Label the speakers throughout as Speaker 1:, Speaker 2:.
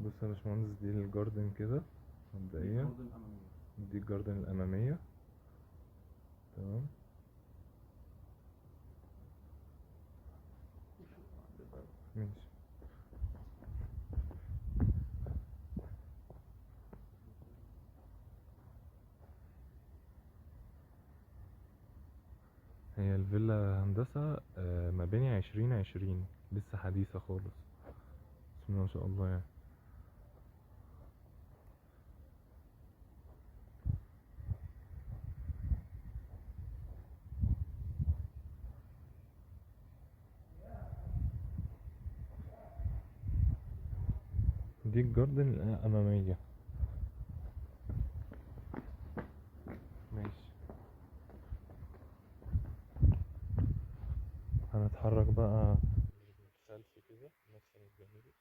Speaker 1: بص يا باشمهندس، دي الجاردن كده مبدئيا. دي الجاردن الأمامية. تمام. ماشي. هي الفيلا هندسة مباني 2020، لسه حديثة خالص. بسم الله ما شاء الله يعني. دي الجاردن الأمامية. ماشي. هنتحرك بقى خلفي كده، مدخل الجانبي.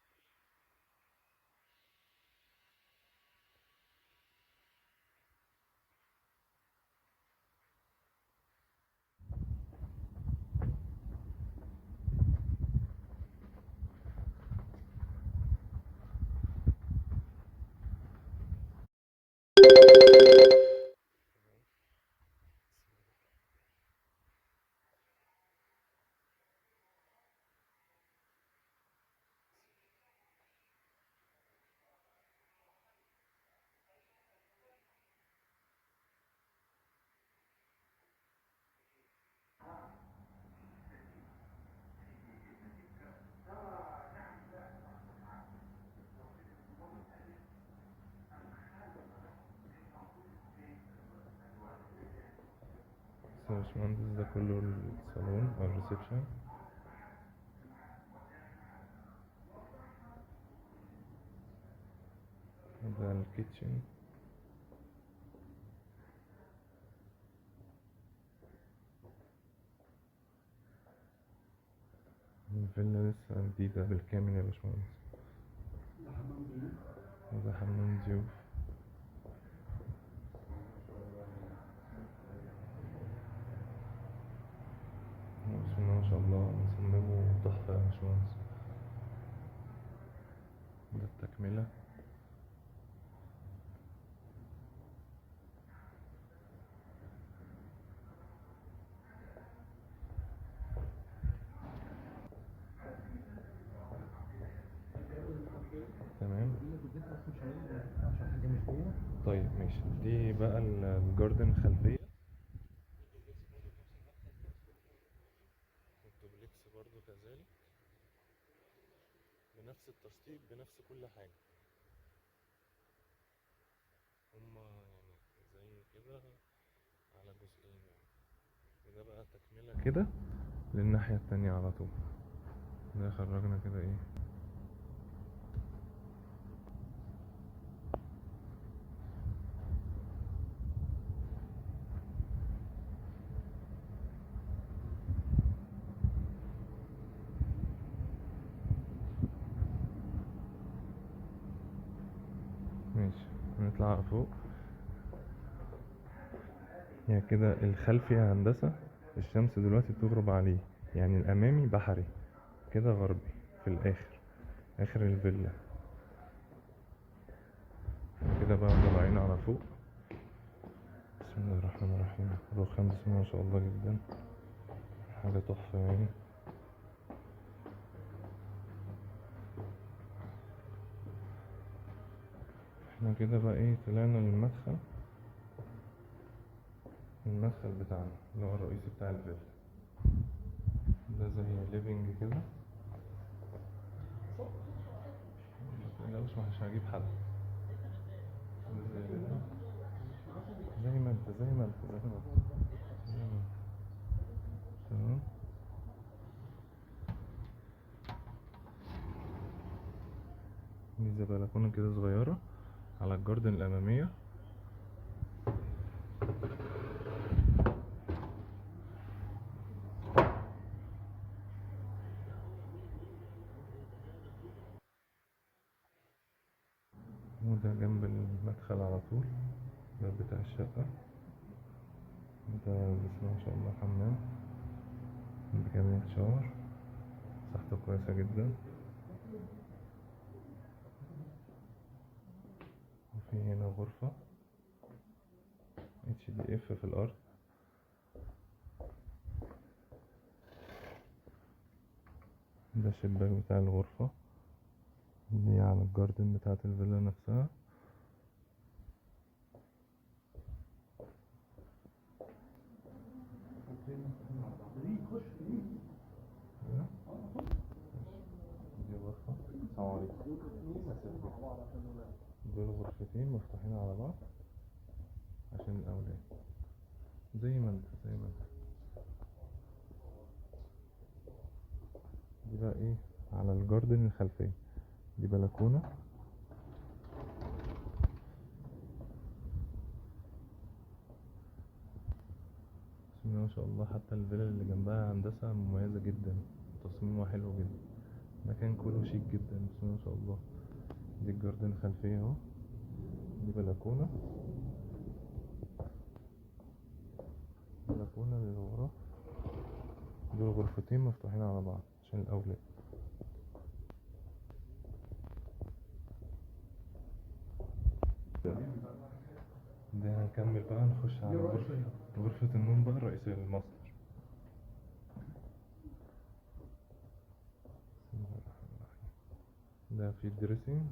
Speaker 1: بس يا باشمهندس، ده كله الصالون أو الريسبشن. ده الكيتشن. الفيلا لسه جديدة بالكامل يا باشمهندس. ده حمام ضيوف. بسم الله ما شاء الله، مصممه تحفة يا باشمهندس. ده التكملة. تمام. طيب ماشي، دي بقى الجاردن خلفية. والدوبلكس برضو كذلك، بنفس التشطيب بنفس كل حاجة. هما يعني زي كده على جزئين يعني. وده بقى تكملة كده للناحية التانية على طول. ده خرجنا كده ايه. ماشي، نطلع على فوق. يعني كده الخلفي يا هندسة، الشمس دلوقتي بتغرب عليه. يعني الأمامي بحري، كده غربي في الآخر، آخر الفيلا. كده بقى طالعين على فوق. بسم الله الرحمن الرحيم. رخام بسم الله ما شاء الله جدا، حاجة تحفة يعني. احنا كده بقى ايه، طلعنا للمدخل. المدخل بتاعنا اللي هو الرئيسي بتاع الفيلا. ده زي ليفينج كده. متقلقوش، مش هجيب حد. ده زي living. زي ما انت زي ما انت زي ما انت زي ما انت. تمام. دي زي بلكونة كده صغيرة على الجاردن الأمامية. وده جنب المدخل على طول، الباب بتاع الشقة. ده بسم الله ما شاء الله حمام بكابينة شاور، مساحته كويسة جدا. في هنا غرفة HDF في الأرض. ده الشباك بتاع الغرفة اللي على الجاردن بتاعة الفيلا نفسها. دي غرفة. السلام عليكم. دول غرفتين مفتوحين على بعض عشان الأولاد، زي ما انت. دي بقى ايه على الجاردن الخلفية، دي بلكونة. بسم الله ما شاء الله، حتى الفيلا اللي جنبها هندسة مميزة جدا، تصميمها حلو جدا، مكان كله شيك جدا. بسم الله ما شاء الله. دي الجاردن الخلفية اهو، دي بلكونة للغرف. دول غرفتين مفتوحين على بعض عشان الأولاد. ده هنكمل بقى، نخش على غرفة النوم بقى الرئيسية للماستر. بسم الله الرحمن الرحيم. ده في الدريسنج.